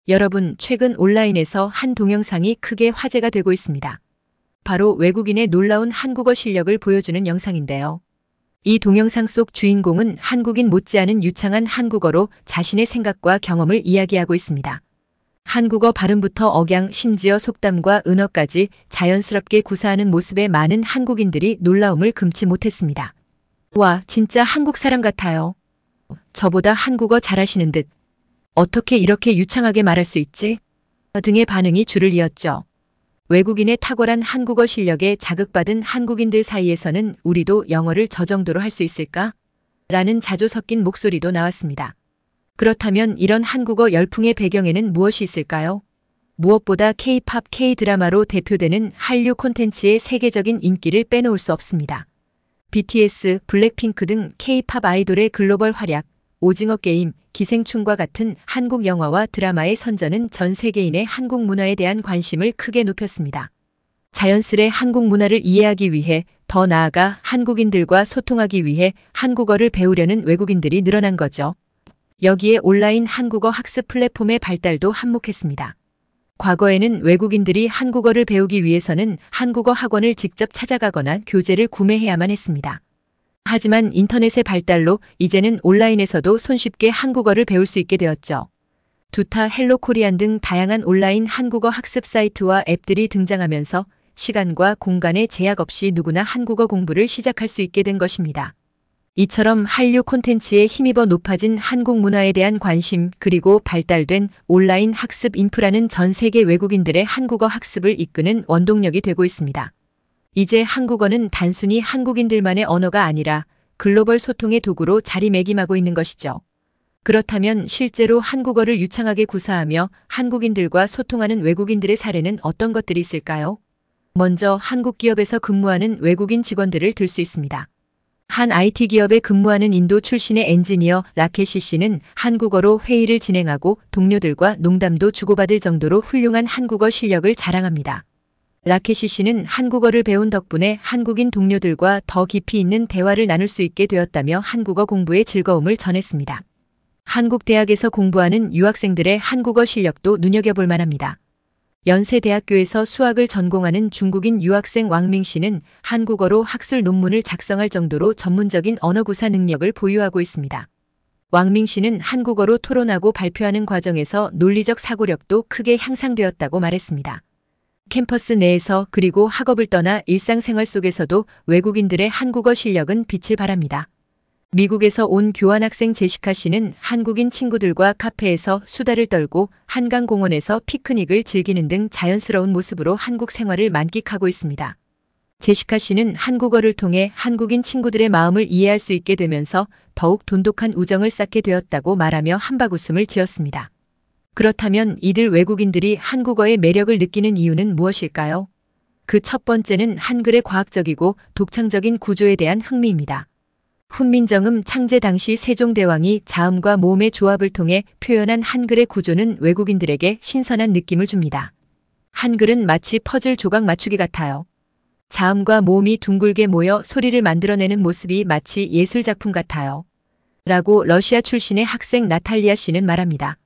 여러분, 최근 온라인에서 한 동영상이 크게 화제가 되고 있습니다. 바로 외국인의 놀라운 한국어 실력을 보여주는 영상인데요. 이 동영상 속 주인공은 한국인 못지않은 유창한 한국어로 자신의 생각과 경험을 이야기하고 있습니다. 한국어 발음부터 억양, 심지어 속담과 은어까지 자연스럽게 구사하는 모습에 많은 한국인들이 놀라움을 금치 못했습니다. 와, 진짜 한국 사람 같아요. 저보다 한국어 잘하시는 듯. 어떻게 이렇게 유창하게 말할 수 있지? 등의 반응이 줄을 이었죠. 외국인의 탁월한 한국어 실력에 자극받은 한국인들 사이에서는 우리도 영어를 저 정도로 할 수 있을까? 라는 자조 섞인 목소리도 나왔습니다. 그렇다면 이런 한국어 열풍의 배경에는 무엇이 있을까요? 무엇보다 K-팝, K-드라마로 대표되는 한류 콘텐츠의 세계적인 인기를 빼놓을 수 없습니다. BTS, 블랙핑크 등 K-팝 아이돌의 글로벌 활약, 오징어 게임, 기생충과 같은 한국 영화와 드라마의 선전은 전 세계인의 한국 문화에 대한 관심을 크게 높였습니다. 자연스레 한국 문화를 이해하기 위해, 더 나아가 한국인들과 소통하기 위해 한국어를 배우려는 외국인들이 늘어난 거죠. 여기에 온라인 한국어 학습 플랫폼의 발달도 한몫했습니다. 과거에는 외국인들이 한국어를 배우기 위해서는 한국어 학원을 직접 찾아가거나 교재를 구매해야만 했습니다. 하지만 인터넷의 발달로 이제는 온라인에서도 손쉽게 한국어를 배울 수 있게 되었죠. 두타, 헬로코리안 등 다양한 온라인 한국어 학습 사이트와 앱들이 등장하면서 시간과 공간의 제약 없이 누구나 한국어 공부를 시작할 수 있게 된 것입니다. 이처럼 한류 콘텐츠에 힘입어 높아진 한국 문화에 대한 관심, 그리고 발달된 온라인 학습 인프라는 전 세계 외국인들의 한국어 학습을 이끄는 원동력이 되고 있습니다. 이제 한국어는 단순히 한국인들만의 언어가 아니라 글로벌 소통의 도구로 자리매김하고 있는 것이죠. 그렇다면 실제로 한국어를 유창하게 구사하며 한국인들과 소통하는 외국인들의 사례는 어떤 것들이 있을까요? 먼저 한국 기업에서 근무하는 외국인 직원들을 들 수 있습니다. 한 IT 기업에 근무하는 인도 출신의 엔지니어 라케시 씨는 한국어로 회의를 진행하고 동료들과 농담도 주고받을 정도로 훌륭한 한국어 실력을 자랑합니다. 라케시 씨는 한국어를 배운 덕분에 한국인 동료들과 더 깊이 있는 대화를 나눌 수 있게 되었다며 한국어 공부의 즐거움을 전했습니다. 한국 대학에서 공부하는 유학생들의 한국어 실력도 눈여겨볼 만합니다. 연세대학교에서 수학을 전공하는 중국인 유학생 왕밍 씨는 한국어로 학술 논문을 작성할 정도로 전문적인 언어구사 능력을 보유하고 있습니다. 왕밍 씨는 한국어로 토론하고 발표하는 과정에서 논리적 사고력도 크게 향상되었다고 말했습니다. 캠퍼스 내에서 그리고 학업을 떠나 일상생활 속에서도 외국인들의 한국어 실력은 빛을 발합니다. 미국에서 온 교환학생 제시카 씨는 한국인 친구들과 카페에서 수다를 떨고 한강공원에서 피크닉을 즐기는 등 자연스러운 모습으로 한국 생활을 만끽하고 있습니다. 제시카 씨는 한국어를 통해 한국인 친구들의 마음을 이해할 수 있게 되면서 더욱 돈독한 우정을 쌓게 되었다고 말하며 한박웃음을 지었습니다. 그렇다면 이들 외국인들이 한국어의 매력을 느끼는 이유는 무엇일까요? 그 첫 번째는 한글의 과학적이고 독창적인 구조에 대한 흥미입니다. 훈민정음 창제 당시 세종대왕이 자음과 모음의 조합을 통해 표현한 한글의 구조는 외국인들에게 신선한 느낌을 줍니다. 한글은 마치 퍼즐 조각 맞추기 같아요. 자음과 모음이 둥글게 모여 소리를 만들어내는 모습이 마치 예술작품 같아요. 라고 러시아 출신의 학생 나탈리아 씨는 말합니다.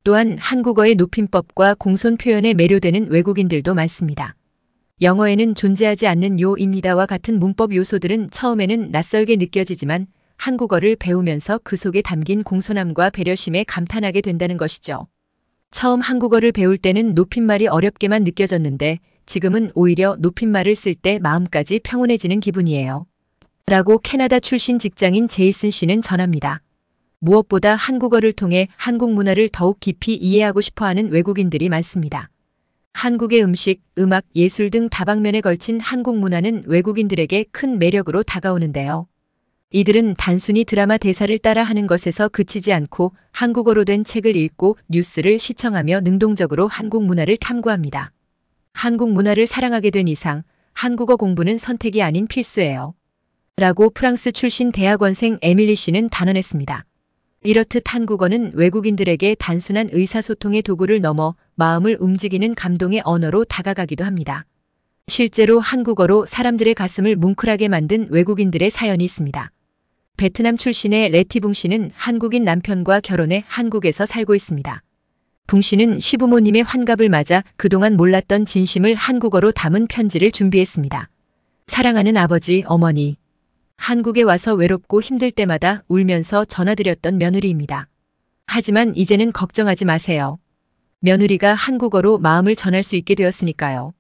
또한 한국어의 높임법과 공손 표현에 매료되는 외국인들도 많습니다. 영어에는 존재하지 않는 요입니다와 같은 문법 요소들은 처음에는 낯설게 느껴지지만 한국어를 배우면서 그 속에 담긴 공손함과 배려심에 감탄하게 된다는 것이죠. 처음 한국어를 배울 때는 높임말이 어렵게만 느껴졌는데 지금은 오히려 높임말을 쓸 때 마음까지 평온해지는 기분이에요. 라고 캐나다 출신 직장인 제이슨 씨는 전합니다. 무엇보다 한국어를 통해 한국 문화를 더욱 깊이 이해하고 싶어하는 외국인들이 많습니다. 한국의 음식, 음악, 예술 등 다방면에 걸친 한국 문화는 외국인들에게 큰 매력으로 다가오는데요. 이들은 단순히 드라마 대사를 따라하는 것에서 그치지 않고 한국어로 된 책을 읽고 뉴스를 시청하며 능동적으로 한국 문화를 탐구합니다. 한국 문화를 사랑하게 된 이상 한국어 공부는 선택이 아닌 필수예요. 라고 프랑스 출신 대학원생 에밀리 씨는 단언했습니다. 이렇듯 한국어는 외국인들에게 단순한 의사소통의 도구를 넘어 마음을 움직이는 감동의 언어로 다가가기도 합니다. 실제로 한국어로 사람들의 가슴을 뭉클하게 만든 외국인들의 사연이 있습니다. 베트남 출신의 레티붕 씨는 한국인 남편과 결혼해 한국에서 살고 있습니다. 붕 씨는 시부모님의 환갑을 맞아 그동안 몰랐던 진심을 한국어로 담은 편지를 준비했습니다. 사랑하는 아버지, 어머니. 한국에 와서 외롭고 힘들 때마다 울면서 전화드렸던 며느리입니다. 하지만 이제는 걱정하지 마세요. 며느리가 한국어로 마음을 전할 수 있게 되었으니까요.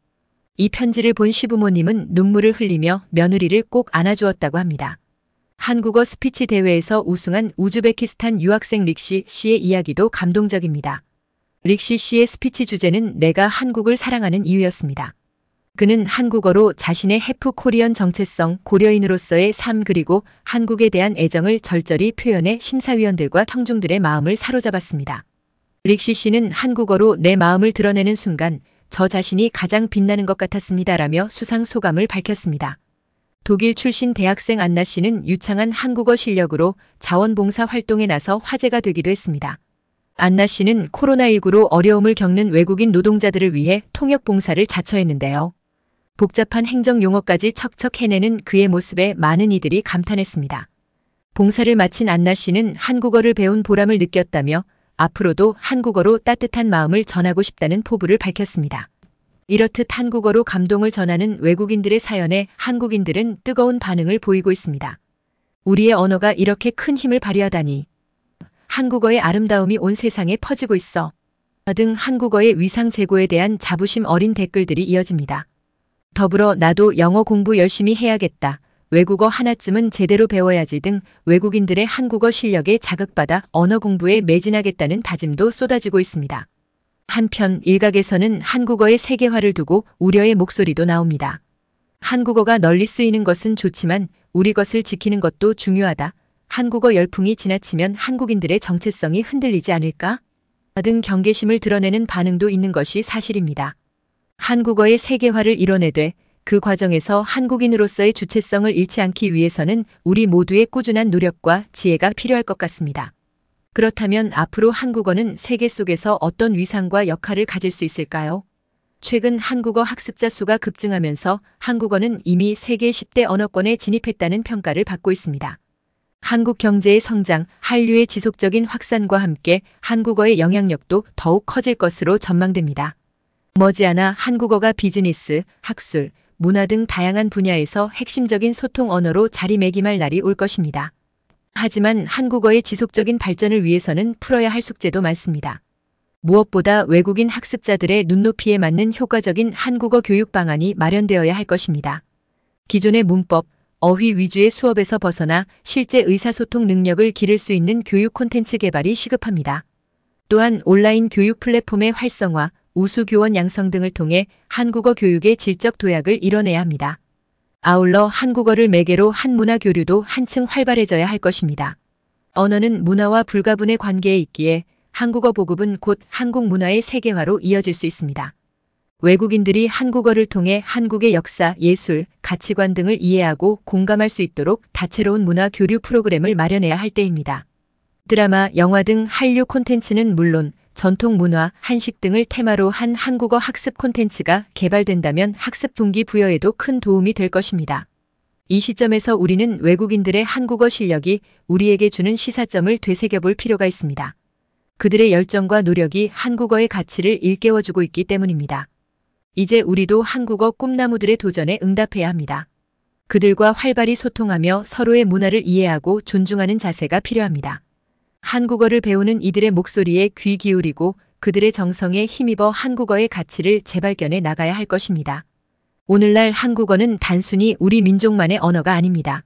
이 편지를 본 시부모님은 눈물을 흘리며 며느리를 꼭 안아주었다고 합니다. 한국어 스피치 대회에서 우승한 우즈베키스탄 유학생 릭시 씨의 이야기도 감동적입니다. 릭시 씨의 스피치 주제는 내가 한국을 사랑하는 이유였습니다. 그는 한국어로 자신의 해프 코리언 정체성, 고려인으로서의 삶 그리고 한국에 대한 애정을 절절히 표현해 심사위원들과 청중들의 마음을 사로잡았습니다. 릭시 씨는 한국어로 내 마음을 드러내는 순간 저 자신이 가장 빛나는 것 같았습니다라며 수상 소감을 밝혔습니다. 독일 출신 대학생 안나 씨는 유창한 한국어 실력으로 자원봉사 활동에 나서 화제가 되기도 했습니다. 안나 씨는 코로나19로 어려움을 겪는 외국인 노동자들을 위해 통역 봉사를 자처했는데요. 복잡한 행정 용어까지 척척 해내는 그의 모습에 많은 이들이 감탄했습니다. 봉사를 마친 안나 씨는 한국어를 배운 보람을 느꼈다며 앞으로도 한국어로 따뜻한 마음을 전하고 싶다는 포부를 밝혔습니다. 이렇듯 한국어로 감동을 전하는 외국인들의 사연에 한국인들은 뜨거운 반응을 보이고 있습니다. 우리의 언어가 이렇게 큰 힘을 발휘하다니. 한국어의 아름다움이 온 세상에 퍼지고 있어. 등 한국어의 위상 제고에 대한 자부심 어린 댓글들이 이어집니다. 더불어 나도 영어 공부 열심히 해야겠다. 외국어 하나쯤은 제대로 배워야지 등 외국인들의 한국어 실력에 자극받아 언어 공부에 매진하겠다는 다짐도 쏟아지고 있습니다. 한편 일각에서는 한국어의 세계화를 두고 우려의 목소리도 나옵니다. 한국어가 널리 쓰이는 것은 좋지만 우리 것을 지키는 것도 중요하다. 한국어 열풍이 지나치면 한국인들의 정체성이 흔들리지 않을까? 등 경계심을 드러내는 반응도 있는 것이 사실입니다. 한국어의 세계화를 이뤄내되 그 과정에서 한국인으로서의 주체성을 잃지 않기 위해서는 우리 모두의 꾸준한 노력과 지혜가 필요할 것 같습니다. 그렇다면 앞으로 한국어는 세계 속에서 어떤 위상과 역할을 가질 수 있을까요? 최근 한국어 학습자 수가 급증하면서 한국어는 이미 세계 10대 언어권에 진입했다는 평가를 받고 있습니다. 한국 경제의 성장, 한류의 지속적인 확산과 함께 한국어의 영향력도 더욱 커질 것으로 전망됩니다. 머지않아 한국어가 비즈니스, 학술, 문화 등 다양한 분야에서 핵심적인 소통 언어로 자리매김할 날이 올 것입니다. 하지만 한국어의 지속적인 발전을 위해서는 풀어야 할 숙제도 많습니다. 무엇보다 외국인 학습자들의 눈높이에 맞는 효과적인 한국어 교육 방안이 마련되어야 할 것입니다. 기존의 문법, 어휘 위주의 수업에서 벗어나 실제 의사소통 능력을 기를 수 있는 교육 콘텐츠 개발이 시급합니다. 또한 온라인 교육 플랫폼의 활성화, 우수 교원 양성 등을 통해 한국어 교육의 질적 도약을 이뤄내야 합니다. 아울러 한국어를 매개로 한문화 교류도 한층 활발해져야 할 것입니다. 언어는 문화와 불가분의 관계에 있기에 한국어 보급은 곧 한국 문화의 세계화로 이어질 수 있습니다. 외국인들이 한국어를 통해 한국의 역사, 예술, 가치관 등을 이해하고 공감할 수 있도록 다채로운 문화 교류 프로그램을 마련해야 할 때입니다. 드라마, 영화 등 한류 콘텐츠는 물론 전통 문화, 한식 등을 테마로 한 한국어 학습 콘텐츠가 개발된다면 학습 동기 부여에도 큰 도움이 될 것입니다. 이 시점에서 우리는 외국인들의 한국어 실력이 우리에게 주는 시사점을 되새겨볼 필요가 있습니다. 그들의 열정과 노력이 한국어의 가치를 일깨워주고 있기 때문입니다. 이제 우리도 한국어 꿈나무들의 도전에 응답해야 합니다. 그들과 활발히 소통하며 서로의 문화를 이해하고 존중하는 자세가 필요합니다. 한국어를 배우는 이들의 목소리에 귀 기울이고 그들의 정성에 힘입어 한국어의 가치를 재발견해 나가야 할 것입니다. 오늘날 한국어는 단순히 우리 민족만의 언어가 아닙니다.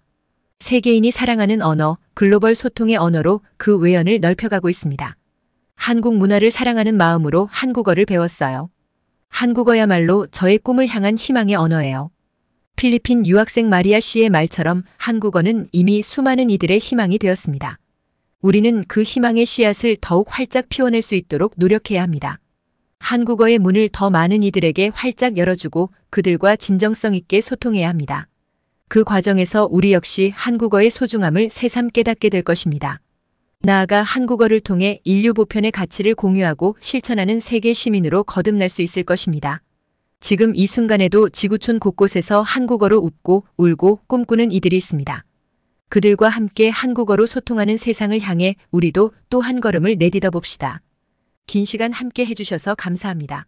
세계인이 사랑하는 언어, 글로벌 소통의 언어로 그 외연을 넓혀가고 있습니다. 한국 문화를 사랑하는 마음으로 한국어를 배웠어요. 한국어야말로 저의 꿈을 향한 희망의 언어예요. 필리핀 유학생 마리아 씨의 말처럼 한국어는 이미 수많은 이들의 희망이 되었습니다. 우리는 그 희망의 씨앗을 더욱 활짝 피워낼 수 있도록 노력해야 합니다. 한국어의 문을 더 많은 이들에게 활짝 열어주고 그들과 진정성 있게 소통해야 합니다. 그 과정에서 우리 역시 한국어의 소중함을 새삼 깨닫게 될 것입니다. 나아가 한국어를 통해 인류 보편의 가치를 공유하고 실천하는 세계 시민으로 거듭날 수 있을 것입니다. 지금 이 순간에도 지구촌 곳곳에서 한국어로 웃고 울고 꿈꾸는 이들이 있습니다. 그들과 함께 한국어로 소통하는 세상을 향해 우리도 또 한 걸음을 내딛어 봅시다. 긴 시간 함께 해주셔서 감사합니다.